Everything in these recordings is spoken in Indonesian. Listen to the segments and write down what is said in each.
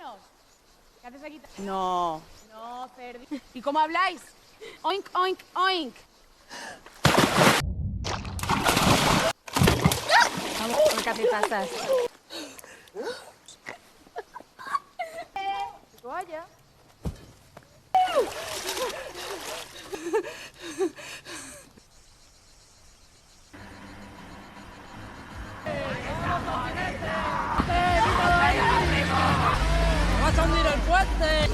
niños. ¿Qué haces aquí? No. No, Ferdi. ¿Y cómo habláis? Oink, oink, oink. Vamos, ¿qué pasas? Toalla. ¡Vas a hundir el puente!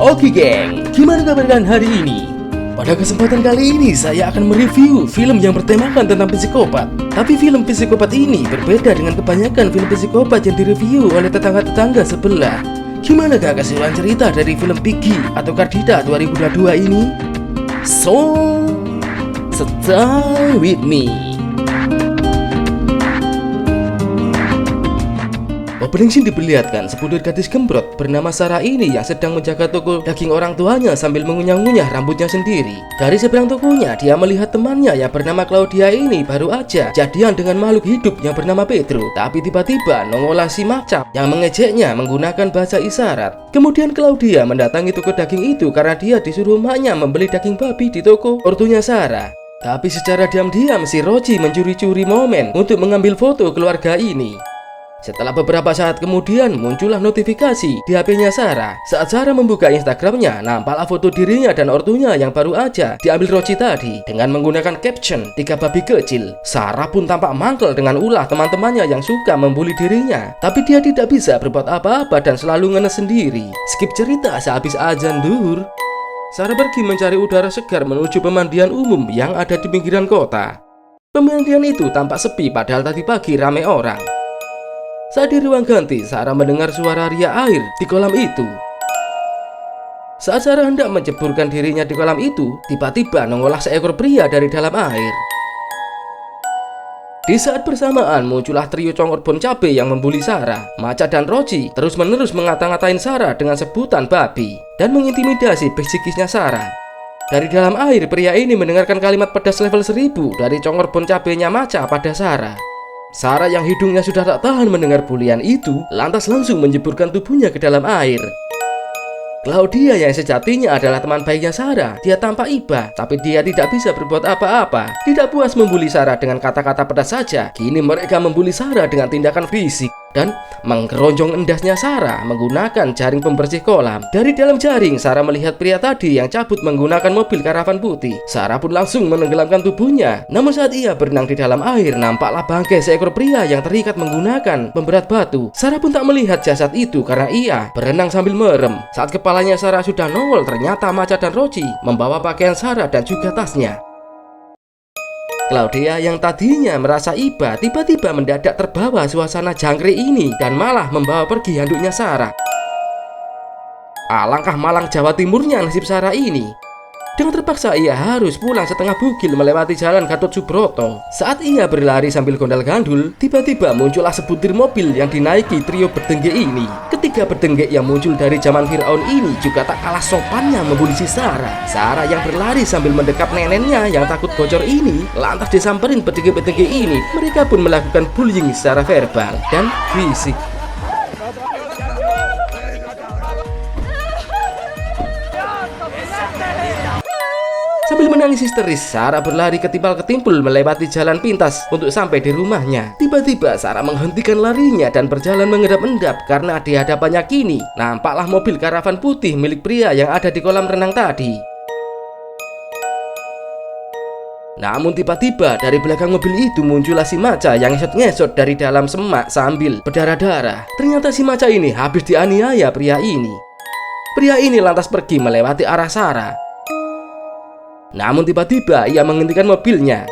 Oke geng, gimana kabar kalian hari ini? Pada kesempatan kali ini saya akan mereview film yang bertemakan tentang psikopat. Tapi film psikopat ini berbeda dengan kebanyakan film psikopat yang direview oleh tetangga-tetangga sebelah. Gimana kah keseruan cerita dari film Piggy atau Cardita 2022 ini? So, stay with me. Opening scene diperlihatkan sebutir gadis gembrot bernama Sarah ini yang sedang menjaga toko daging orang tuanya sambil mengunyah-ngunyah rambutnya sendiri. Dari seberang tokonya dia melihat temannya yang bernama Claudia ini baru aja jadian dengan makhluk hidup yang bernama Pedro. Tapi tiba-tiba nongollah si macam yang mengejeknya menggunakan bahasa isyarat. Kemudian Claudia mendatangi toko daging itu karena dia disuruh emaknya membeli daging babi di toko ortunya Sarah. Tapi secara diam-diam si Roji mencuri-curi momen untuk mengambil foto keluarga ini. Setelah beberapa saat kemudian muncullah notifikasi di HP-nya Sarah. Saat Sarah membuka Instagramnya, nampaklah foto dirinya dan ortunya yang baru aja diambil Roji tadi dengan menggunakan caption 3 babi kecil. Sarah pun tampak mangkel dengan ulah teman-temannya yang suka membuli dirinya. Tapi dia tidak bisa berbuat apa-apa dan selalu ngenes sendiri. Skip cerita sehabis azan duhur. Sarah pergi mencari udara segar menuju pemandian umum yang ada di pinggiran kota. Pemandian itu tampak sepi padahal tadi pagi ramai orang. Saat di ruang ganti, Sarah mendengar suara ria air di kolam itu. Saat Sarah hendak menceburkan dirinya di kolam itu, tiba-tiba nongollah seekor pria dari dalam air. Di saat bersamaan muncullah trio congor bon cabe yang membuli Sarah. Maca dan Roji terus-menerus ngata-ngatain Sarah dengan sebutan babi dan mengintimidasi psikisnya Sarah. Dari dalam air, pria ini mendengarkan kalimat pedas level 1000 dari congor bon cabenya Maca pada Sarah. Sarah yang hidungnya sudah tak tahan mendengar bulian itu, lantas langsung menjeburkan tubuhnya ke dalam air. Claudia yang sejatinya adalah teman baiknya Sarah, dia tampak iba, tapi dia tidak bisa berbuat apa-apa. Tidak puas membuli Sarah dengan kata-kata pedas saja, kini mereka membuli Sarah dengan tindakan fisik dan menggeronjong endasnya Sarah menggunakan jaring pembersih kolam. Dari dalam jaring, Sarah melihat pria tadi yang cabut menggunakan mobil karavan putih. Sarah pun langsung menenggelamkan tubuhnya. Namun saat ia berenang di dalam air, nampaklah bangkai seekor pria yang terikat menggunakan pemberat batu. Sarah pun tak melihat jasad itu karena ia berenang sambil merem. Saat kepalanya Sarah sudah nongol, ternyata Maca dan Roji membawa pakaian Sarah dan juga tasnya. Claudia yang tadinya merasa iba tiba-tiba mendadak terbawa suasana jangkrik ini dan malah membawa pergi handuknya Sarah. Alangkah malang Jawa Timurnya nasib Sarah ini. Dengan terpaksa ia harus pulang setengah bugil melewati jalan Gatot Subroto. Saat ia berlari sambil gondal-gandul, tiba-tiba muncullah sebutir mobil yang dinaiki trio bedengge ini. Ketiga bedengge yang muncul dari zaman Firaun ini juga tak kalah sopannya membuli si Sarah. Sarah yang berlari sambil mendekap neneknya yang takut bocor ini, lantas disamperin bedengge-bedengge ini. Mereka pun melakukan bullying secara verbal dan fisik. Sambil menangis histeris, Sarah berlari ketimpal-ketimpul melewati jalan pintas untuk sampai di rumahnya. Tiba-tiba Sarah menghentikan larinya dan berjalan mengendap-endap karena di hadapannya kini nampaklah mobil karavan putih milik pria yang ada di kolam renang tadi. Namun tiba-tiba dari belakang mobil itu muncullah si Maca yang ngesot-ngesot dari dalam semak sambil berdarah-darah. Ternyata si Maca ini habis dianiaya pria ini. Pria ini lantas pergi melewati arah Sarah. Namun tiba-tiba ia menghentikan mobilnya.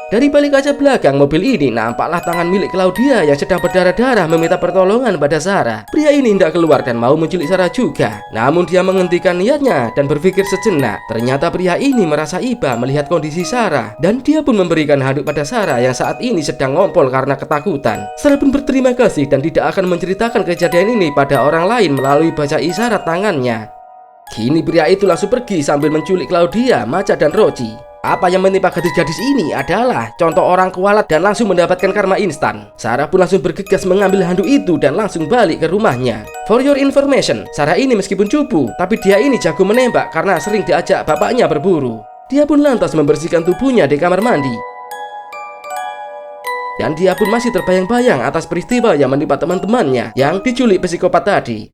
Dari balik kaca belakang mobil ini nampaklah tangan milik Claudia yang sedang berdarah-darah meminta pertolongan pada Sarah. Pria ini hendak keluar dan mau menculik Sarah juga. Namun dia menghentikan niatnya dan berpikir sejenak. Ternyata pria ini merasa iba melihat kondisi Sarah, dan dia pun memberikan handuk pada Sarah yang saat ini sedang ngompol karena ketakutan. Sarah pun berterima kasih dan tidak akan menceritakan kejadian ini pada orang lain melalui bahasa isyarat tangannya. Kini pria itu langsung pergi sambil menculik Claudia, Maca, dan Roci. Apa yang menimpa gadis-gadis ini adalah contoh orang kualat dan langsung mendapatkan karma instan. Sarah pun langsung bergegas mengambil handuk itu dan langsung balik ke rumahnya. For your information, Sarah ini meskipun cupu, tapi dia ini jago menembak karena sering diajak bapaknya berburu. Dia pun lantas membersihkan tubuhnya di kamar mandi. Dan dia pun masih terbayang-bayang atas peristiwa yang menimpa teman-temannya yang diculik psikopat tadi.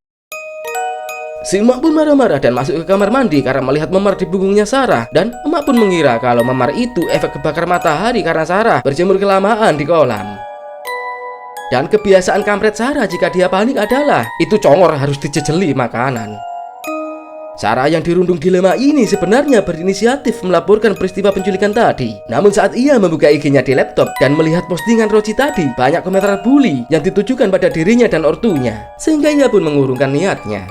Si emak pun marah-marah dan masuk ke kamar mandi karena melihat memar di punggungnya Sarah. Dan emak pun mengira kalau memar itu efek kebakar matahari karena Sarah berjemur kelamaan di kolam. Dan kebiasaan kampret Sarah jika dia panik adalah itu congor harus dijejeli makanan. Sarah yang dirundung dilema ini sebenarnya berinisiatif melaporkan peristiwa penculikan tadi. Namun saat ia membuka IG-nya di laptop dan melihat postingan Roci tadi, banyak komentar bully yang ditujukan pada dirinya dan ortunya, sehingga ia pun mengurungkan niatnya.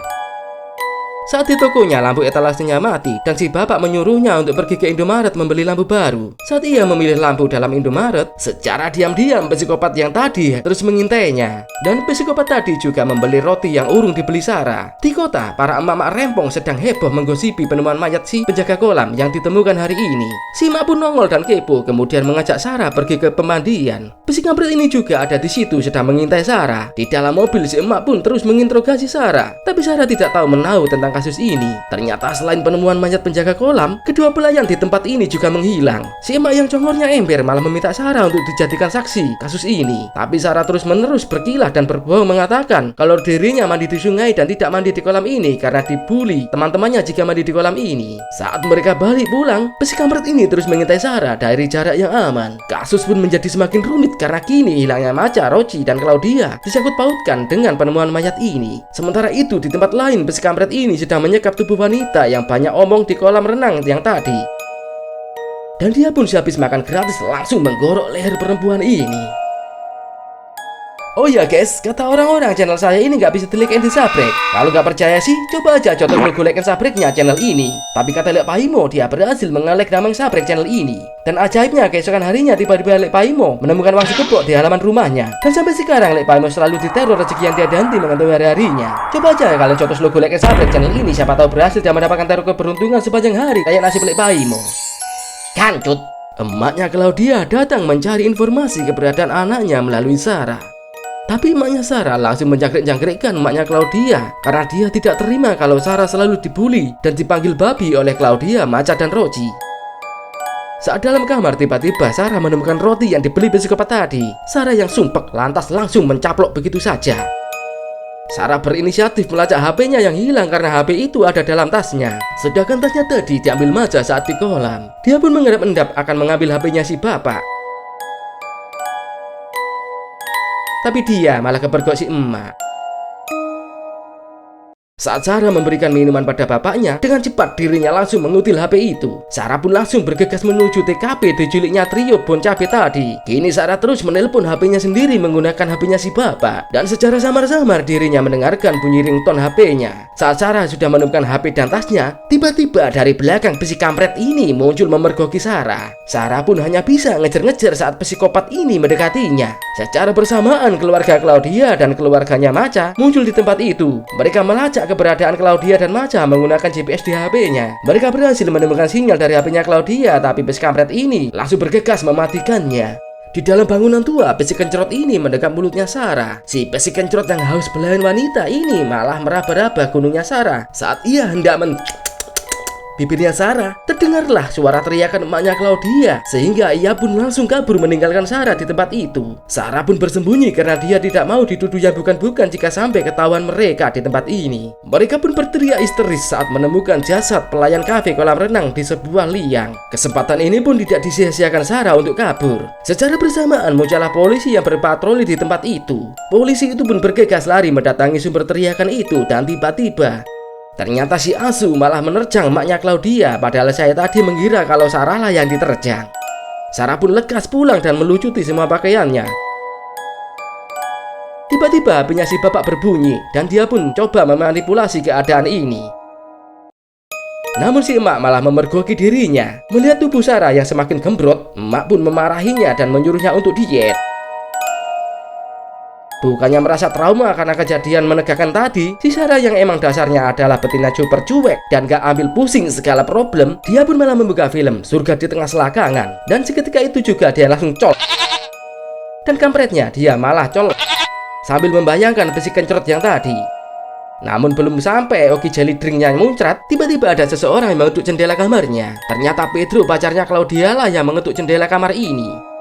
Saat di tokonya lampu etalasenya mati dan si bapak menyuruhnya untuk pergi ke Indomaret membeli lampu baru. Saat ia memilih lampu dalam Indomaret, secara diam-diam psikopat yang tadi terus mengintainya. Dan psikopat tadi juga membeli roti yang urung dibeli Sarah. Di kota, para emak-emak rempong sedang heboh menggosipi penemuan mayat si penjaga kolam yang ditemukan hari ini. Si emak pun nongol dan kepo, kemudian mengajak Sarah pergi ke pemandian. Psikopat ini juga ada di situ sedang mengintai Sarah. Di dalam mobil si emak pun terus menginterogasi Sarah, tapi Sarah tidak tahu menahu tentang kasus ini. Ternyata selain penemuan mayat penjaga kolam, kedua pelayan di tempat ini juga menghilang. Si emak yang congornya ember malah meminta Sarah untuk dijadikan saksi kasus ini. Tapi Sarah terus-menerus berkilah dan berbohong mengatakan kalau dirinya mandi di sungai dan tidak mandi di kolam ini karena dibully teman-temannya jika mandi di kolam ini. Saat mereka balik pulang, psikopat ini terus mengintai Sarah dari jarak yang aman. Kasus pun menjadi semakin rumit karena kini hilangnya Maca, Roci, dan Claudia disangkut pautkan dengan penemuan mayat ini. Sementara itu di tempat lain psikopat ini sedang menyekap tubuh wanita yang banyak omong di kolam renang yang tadi. Dan dia pun sehabis makan gratis langsung menggorok leher perempuan ini. Oh ya guys, kata orang-orang channel saya ini nggak bisa di like and di subscribe. Kalau nggak percaya sih, coba aja contoh logo like and subscribe-nya channel ini. Tapi kata Lek Paimo, dia berhasil mengelek dan subscribe channel ini. Dan ajaibnya, keesokan harinya tiba-tiba Lek Paimo menemukan uang sekepok di halaman rumahnya. Dan sampai sekarang Lek Paimo selalu diteror rezeki yang tiada henti mengenai hari-harinya. Coba aja kalian contoh logo like and subscribe channel ini, siapa tahu berhasil dan mendapatkan teror keberuntungan sepanjang hari kayak nasib Lek Paimo. Kancut. Emaknya Claudia datang mencari informasi keberadaan anaknya melalui Sarah. Tapi emaknya Sarah langsung menjangkrik-jangkrikkan emaknya Claudia karena dia tidak terima kalau Sarah selalu dibully dan dipanggil babi oleh Claudia, Maca, dan Roci. Saat dalam kamar tiba-tiba Sarah menemukan roti yang dibeli psikopat tadi. Sarah yang sumpek lantas langsung mencaplok begitu saja. Sarah berinisiatif melacak HP-nya yang hilang karena HP itu ada dalam tasnya. Sedangkan tasnya tadi diambil Maca saat di kolam. Dia pun mengendap-endap akan mengambil HP-nya si bapak. Tapi dia malah kepergok si emak. Saat Sarah memberikan minuman pada bapaknya, dengan cepat dirinya langsung mengutil HP itu. Sarah pun langsung bergegas menuju TKP diculiknya trio Bon Cabe tadi. Kini Sarah terus menelpon HP-nya sendiri menggunakan HP-nya si bapak. Dan secara samar-samar dirinya mendengarkan bunyi ringtone HP-nya. Saat Sarah sudah menemukan HP dan tasnya, tiba-tiba dari belakang besi kampret ini muncul memergoki Sarah. Sarah pun hanya bisa ngejar-ngejar saat psikopat ini mendekatinya. Secara bersamaan keluarga Claudia dan keluarganya Macha muncul di tempat itu. Mereka melacak keberadaan Claudia dan Macha menggunakan GPS di HP-nya. Mereka berhasil menemukan sinyal dari HP-nya Claudia, tapi besi kampret ini langsung bergegas mematikannya. Di dalam bangunan tua, besi kencrot ini mendekap mulutnya Sarah. Si besi kencrot yang haus belahan wanita ini malah meraba-raba gunungnya Sarah. Saat ia hendak bibirnya Sarah, terdengarlah suara teriakan emaknya Claudia, sehingga ia pun langsung kabur meninggalkan Sarah di tempat itu. Sarah pun bersembunyi karena dia tidak mau dituduh yang bukan-bukan jika sampai ketahuan mereka di tempat ini. Mereka pun berteriak histeris saat menemukan jasad pelayan kafe kolam renang di sebuah liang. Kesempatan ini pun tidak disia-siakan Sarah untuk kabur. Secara bersamaan muncullah polisi yang berpatroli di tempat itu. Polisi itu pun bergegas lari mendatangi sumber teriakan itu, dan tiba-tiba ternyata si Asu malah menerjang emaknya Claudia, padahal saya tadi mengira kalau Sarah lah yang diterjang. Sarah pun lekas pulang dan melucuti semua pakaiannya. Tiba-tiba HP-nya si bapak berbunyi dan dia pun coba memanipulasi keadaan ini. Namun si emak malah memergoki dirinya. Melihat tubuh Sarah yang semakin gembrot, emak pun memarahinya dan menyuruhnya untuk diet. Bukannya merasa trauma karena kejadian menegangkan tadi, si Sarah yang emang dasarnya adalah betina super cuek dan gak ambil pusing segala problem, dia pun malah membuka film Surga di Tengah Selakangan. Dan seketika itu juga dia langsung col. Dan kampretnya dia malah col sambil membayangkan besi kencrot yang tadi. Namun belum sampai Oki Jelly Drinknya muncrat, tiba-tiba ada seseorang yang mengetuk jendela kamarnya. Ternyata Pedro, pacarnya Claudia lah yang mengetuk jendela kamar ini.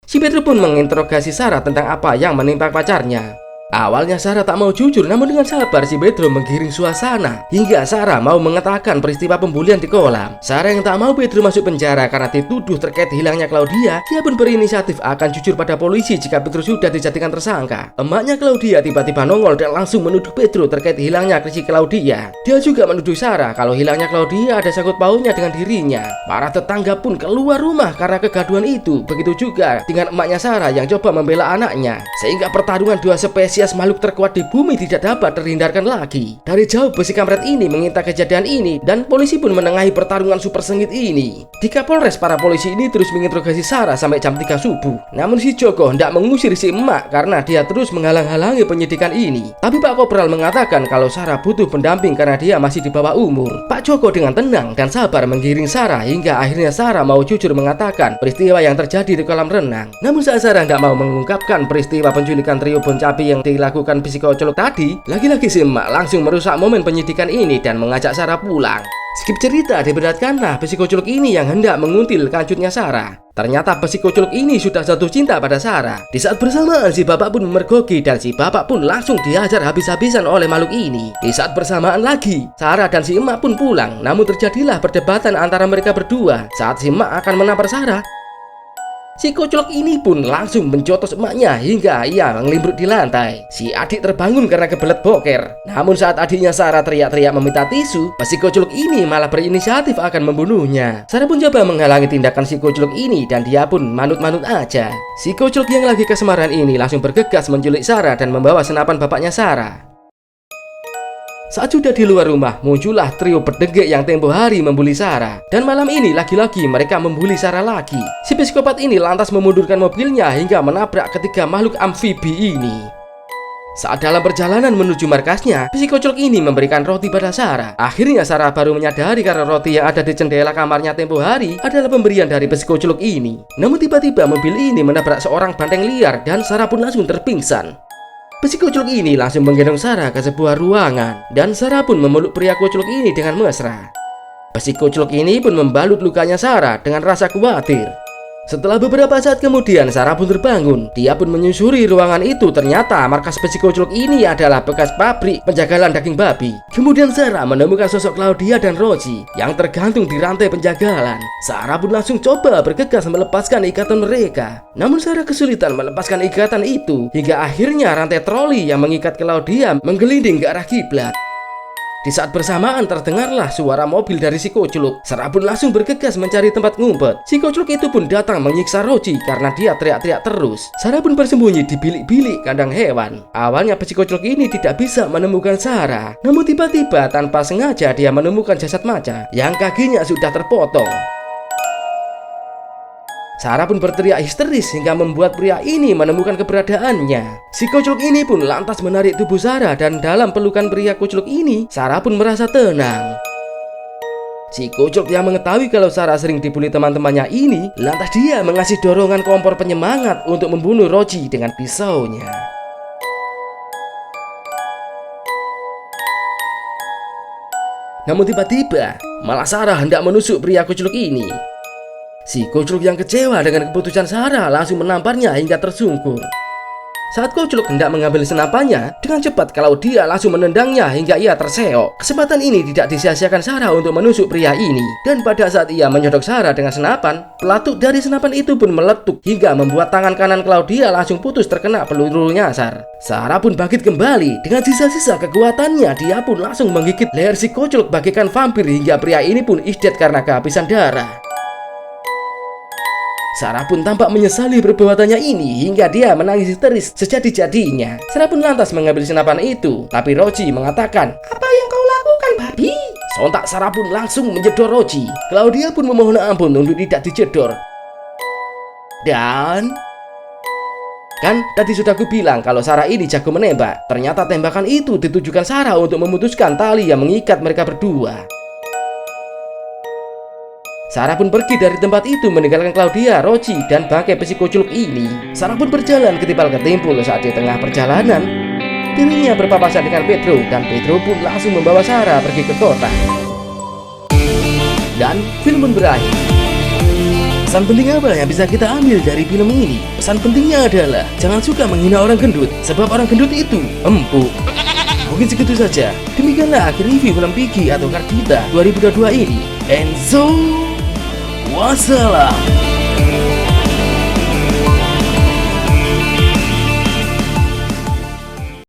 Si Pedro pun menginterogasi Sarah tentang apa yang menimpa pacarnya. Awalnya Sarah tak mau jujur, namun dengan sabar si Pedro menggiring suasana hingga Sarah mau mengatakan peristiwa pembulian di kolam. Sarah yang tak mau Pedro masuk penjara karena dituduh terkait hilangnya Claudia, dia pun berinisiatif akan jujur pada polisi jika Pedro sudah dijadikan tersangka. Emaknya Claudia tiba-tiba nongol dan langsung menuduh Pedro terkait hilangnya Chrissy Claudia. Dia juga menuduh Sarah kalau hilangnya Claudia ada sangkut pautnya dengan dirinya. Para tetangga pun keluar rumah karena kegaduhan itu. Begitu juga dengan emaknya Sarah yang coba membela anaknya, sehingga pertarungan dua spesies makhluk terkuat di bumi tidak dapat terhindarkan lagi. Dari jauh besi kampret ini mengintai kejadian ini dan polisi pun menengahi pertarungan super sengit ini. Di Kapolres, para polisi ini terus menginterogasi Sarah sampai jam 3 subuh. Namun si Joko hendak mengusir si emak karena dia terus menghalang-halangi penyidikan ini. Tapi Pak Kopral mengatakan kalau Sarah butuh pendamping karena dia masih di bawah umur. Pak Joko dengan tenang dan sabar menggiring Sarah hingga akhirnya Sarah mau jujur mengatakan peristiwa yang terjadi di kolam renang. Namun saat Sarah tidak mau mengungkapkan peristiwa penculikan trio Bon Cabe yang dilakukan psikocolog tadi, lagi-lagi si emak langsung merusak momen penyidikan ini dan mengajak Sarah pulang. Skip cerita, diberatkanlah psikocolog ini yang hendak menguntil kancutnya Sarah. Ternyata psikocolog ini sudah jatuh cinta pada Sarah. Di saat bersamaan si bapak pun memergoki dan si bapak pun langsung dihajar habis-habisan oleh makhluk ini. Di saat bersamaan lagi, Sarah dan si emak pun pulang. Namun terjadilah perdebatan antara mereka berdua. Saat si emak akan menampar Sarah, si kocolok ini pun langsung menjotos emaknya hingga ia ngelimbruk di lantai. Si adik terbangun karena kebelet boker. Namun saat adiknya Sarah teriak-teriak meminta tisu, si kocolok ini malah berinisiatif akan membunuhnya. Sarah pun coba menghalangi tindakan si kocolok ini dan dia pun manut-manut aja. Si kocolok yang lagi kesemaran ini langsung bergegas menculik Sarah dan membawa senapan bapaknya Sarah. Saat sudah di luar rumah, muncullah trio berdegek yang tempo hari membuli Sarah. Dan malam ini lagi-lagi mereka membuli Sarah lagi. Si psikopat ini lantas memundurkan mobilnya hingga menabrak ketiga makhluk amfibi ini. Saat dalam perjalanan menuju markasnya, psikocolog ini memberikan roti pada Sarah. Akhirnya Sarah baru menyadari karena roti yang ada di jendela kamarnya tempo hari adalah pemberian dari psikocolog ini. Namun tiba-tiba mobil ini menabrak seorang banteng liar dan Sarah pun langsung terpingsan. Psikocolog ini langsung menggendong Sarah ke sebuah ruangan dan Sarah pun memeluk pria kocolog ini dengan mesra. Psikocolog ini pun membalut lukanya Sarah dengan rasa khawatir. Setelah beberapa saat kemudian, Sarah pun terbangun. Dia pun menyusuri ruangan itu. Ternyata markas psikoculuk ini adalah bekas pabrik penjagalan daging babi. Kemudian Sarah menemukan sosok Claudia dan Roji yang tergantung di rantai penjagalan. Sarah pun langsung coba bergegas melepaskan ikatan mereka. Namun Sarah kesulitan melepaskan ikatan itu, hingga akhirnya rantai troli yang mengikat Claudia menggelinding ke arah kiblat. Di saat bersamaan terdengarlah suara mobil dari psikoculuk. Sarah pun langsung bergegas mencari tempat ngumpet. Psikoculuk itu pun datang menyiksa Roji karena dia teriak-teriak terus. Sarah pun bersembunyi di bilik-bilik kandang hewan. Awalnya psikoculuk ini tidak bisa menemukan Sarah. Namun tiba-tiba tanpa sengaja dia menemukan jasad macan yang kakinya sudah terpotong. Sarah pun berteriak histeris hingga membuat pria ini menemukan keberadaannya. Si kuculuk ini pun lantas menarik tubuh Sarah, dan dalam pelukan pria kuculuk ini, Sarah pun merasa tenang. Si kuculuk yang mengetahui kalau Sarah sering dibully teman-temannya ini, lantas dia mengasih dorongan kompor penyemangat untuk membunuh Roji dengan pisaunya. Namun tiba-tiba, malah Sarah hendak menusuk pria kuculuk ini. Si kuculuk yang kecewa dengan keputusan Sarah langsung menamparnya hingga tersungkur. Saat kuculuk hendak mengambil senapannya, dengan cepat Claudia langsung menendangnya hingga ia terseok. Kesempatan ini tidak disia-siakan Sarah untuk menusuk pria ini. Dan pada saat ia menyodok Sarah dengan senapan, pelatuk dari senapan itu pun meletup hingga membuat tangan kanan Claudia langsung putus terkena peluru nyasar. Sarah pun bangkit kembali. Dengan sisa-sisa kekuatannya, dia pun langsung menggigit leher si kuculuk bagaikan vampir hingga pria ini pun isdet karena kehabisan darah. Sarah pun tampak menyesali perbuatannya ini hingga dia menangis histeris sejadi-jadinya. Sarah pun lantas mengambil senapan itu, tapi Roji mengatakan, "Apa yang kau lakukan, babi?" Sontak Sarah pun langsung menjedor Roji. Claudia pun memohon ampun untuk tidak dijedor. Dan kan tadi sudah aku bilang kalau Sarah ini jago menembak. Ternyata tembakan itu ditujukan Sarah untuk memutuskan tali yang mengikat mereka berdua. Sarah pun pergi dari tempat itu meninggalkan Claudia, Roji, dan bangkai psikoculuk ini. Sarah pun berjalan ketimpal ketimpul. Saat di tengah perjalanan, dirinya berpapasan dengan Pedro, dan Pedro pun langsung membawa Sarah pergi ke kota. Dan film pun berakhir. Pesan penting apa yang bisa kita ambil dari film ini? Pesan pentingnya adalah jangan suka menghina orang gendut, sebab orang gendut itu empuk. Mungkin segitu saja. Demikianlah akhir review film Piggy atau Cardita 2022 ini. Enzo, wassalam.